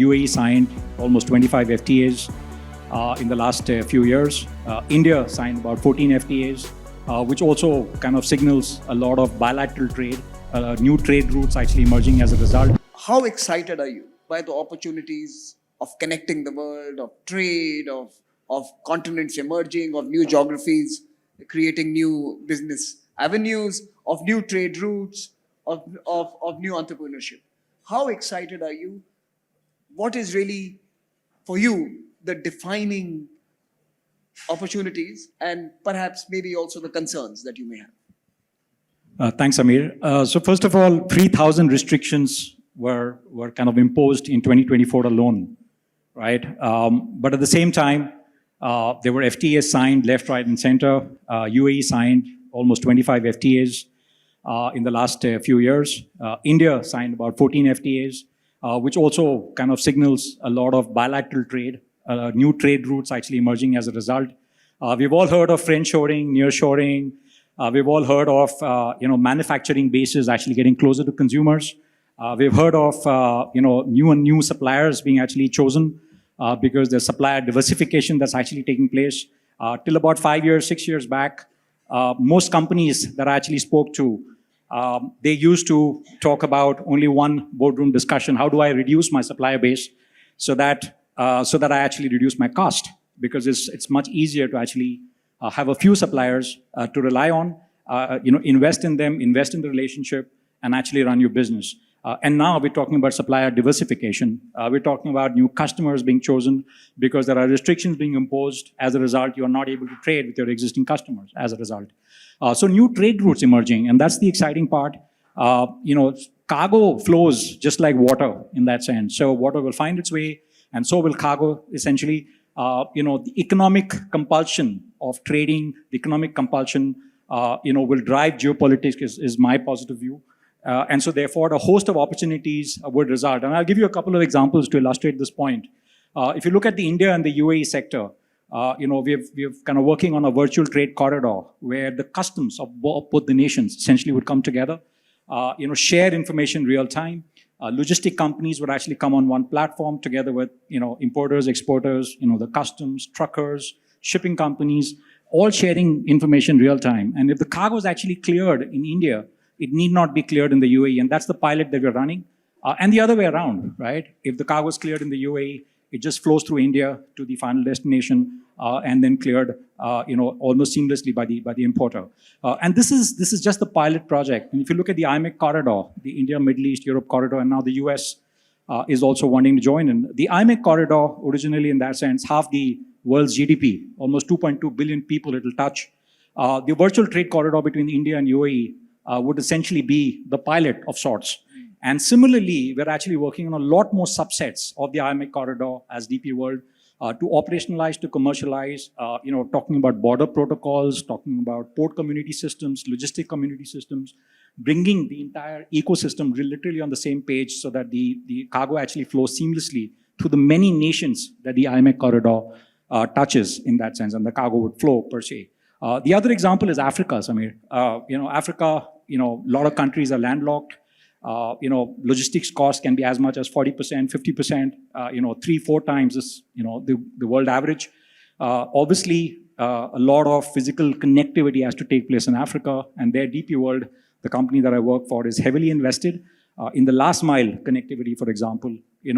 UAE signed almost 25 FTAs in the last few years. India signed about 14 FTAs, which also kind of signals a lot of bilateral trade, new trade routes actually emerging as a result. How excited are you by the opportunities of connecting the world, of trade, of continents emerging, of new geographies, creating new business avenues, of new trade routes, of new entrepreneurship? How excited are you? What is really, for you, the defining opportunities and perhaps maybe also the concerns that you may have? Thanks, Amir. So first of all, 3,000 restrictions were kind of imposed in 2024 alone, right? But at the same time, there were FTAs signed left, right, and center. UAE signed almost 25 FTAs in the last few years. India signed about 14 FTAs, which also kind of signals a lot of bilateral trade, new trade routes actually emerging as a result. We've all heard of friendshoring, nearshoring. We've all heard of manufacturing bases actually getting closer to consumers. We've heard of new suppliers being actually chosen because there's supplier diversification that's actually taking place. Till about 5 years, 6 years back, most companies that I actually spoke to, they used to talk about only one boardroom discussion: how do I reduce my supplier base so that I actually reduce my cost? Because it's much easier to actually have a few suppliers to rely on, invest in them, invest in the relationship, and actually run your business. And now we're talking about supplier diversification. We're talking about new customers being chosen because there are restrictions being imposed. As a result, you're not able to trade with your existing customers as a result. So new trade routes emerging, and that's the exciting part. Cargo flows just like water in that sense. So water will find its way, and so will cargo, essentially. The economic compulsion of trading, the economic compulsion, will drive geopolitics is my positive view. And so therefore, a host of opportunities would result. And I'll give you a couple of examples to illustrate this point. If you look at the India and the UAE sector, we're kind of working on a virtual trade corridor where the customs of both the nations essentially would come together, share information real time. Logistic companies would actually come on one platform together with, importers, exporters, the customs, truckers, shipping companies, all sharing information real time. And if the cargo is actually cleared in India, it need not be cleared in the UAE, and that's the pilot that we're running. And the other way around, right? If the cargo is cleared in the UAE, it just flows through India to the final destination, and then cleared, almost seamlessly by the importer. And this is just the pilot project. And if you look at the IMEC corridor, the India, Middle East, Europe corridor, and now the US is also wanting to join in. The IMEC corridor, originally in that sense, half the world's GDP, almost 2.2 billion people it'll touch. The virtual trade corridor between India and UAE would essentially be the pilot of sorts. And similarly, we're actually working on a lot more subsets of the IMEC corridor as DP World to operationalize, to commercialize, talking about border protocols, talking about port community systems, logistic community systems, bringing the entire ecosystem literally on the same page so that the cargo actually flows seamlessly through the many nations that the IMEC corridor touches in that sense, and the cargo would flow per se. The other example is Africa, Samir. Africa, a lot of countries are landlocked. Logistics costs can be as much as 40%, 50%, 3-4 times this, the world average. Obviously, a lot of physical connectivity has to take place in Africa, and their DP World, the company that I work for, is heavily invested in the last mile connectivity, for example.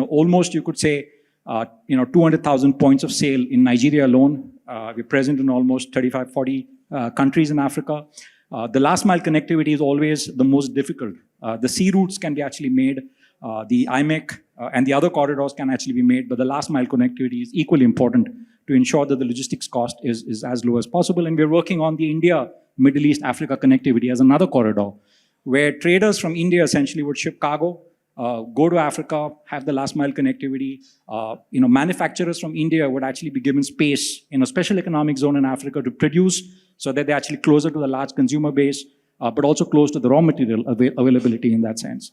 Almost you could say, 200,000 points of sale in Nigeria alone. We're present in almost 35, 40 countries in Africa. The last mile connectivity is always the most difficult. The sea routes can be actually made. The IMEC and the other corridors can actually be made, but the last mile connectivity is equally important to ensure that the logistics cost is as low as possible. And we're working on the India, Middle East, Africa connectivity as another corridor, where traders from India essentially would ship cargo, go to Africa, have the last mile connectivity. Manufacturers from India would actually be given space in a special economic zone in Africa to produce so that they're actually closer to the large consumer base, but also close to the raw material availability in that sense.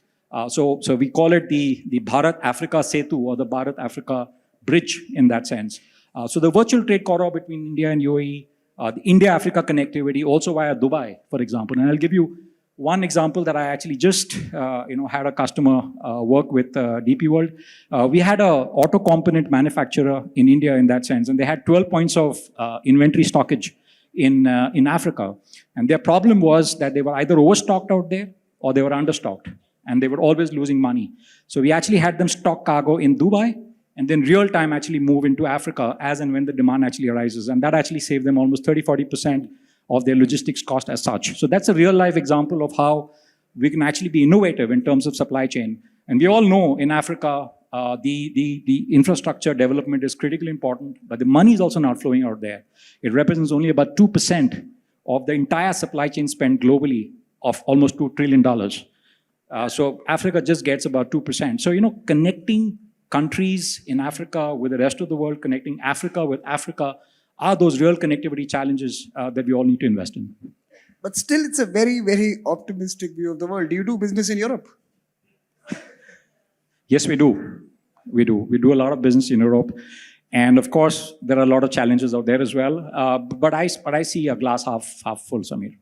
So we call it the Bharat-Africa Setu, or the Bharat-Africa Bridge in that sense. So the virtual trade corridor between India and UAE, the India-Africa connectivity, also via Dubai, for example. And I'll give you One example that I actually just had a customer work with DP World. We had a auto component manufacturer in India in that sense, and they had 12 points of inventory stockage in Africa. And their problem was that they were either overstocked out there or they were understocked, and they were always losing money. So we actually had them stock cargo in Dubai, and then real time actually move into Africa as and when the demand actually arises. And that actually saved them almost 30-40% of their logistics cost as such. So that's a real life example of how we can actually be innovative in terms of supply chain. And we all know in Africa, the infrastructure development is critically important, but the money is also not flowing out there. It represents only about 2% of the entire supply chain spent globally of almost $2 trillion. So Africa just gets about 2%. So, connecting countries in Africa with the rest of the world, connecting Africa with Africa, are those real connectivity challenges that we all need to invest in. But still, it's a very, very optimistic view of the world. Do you do business in Europe? Yes, we do. We do. We do a lot of business in Europe. And of course, there are a lot of challenges out there as well. But I see a glass half full, Samir.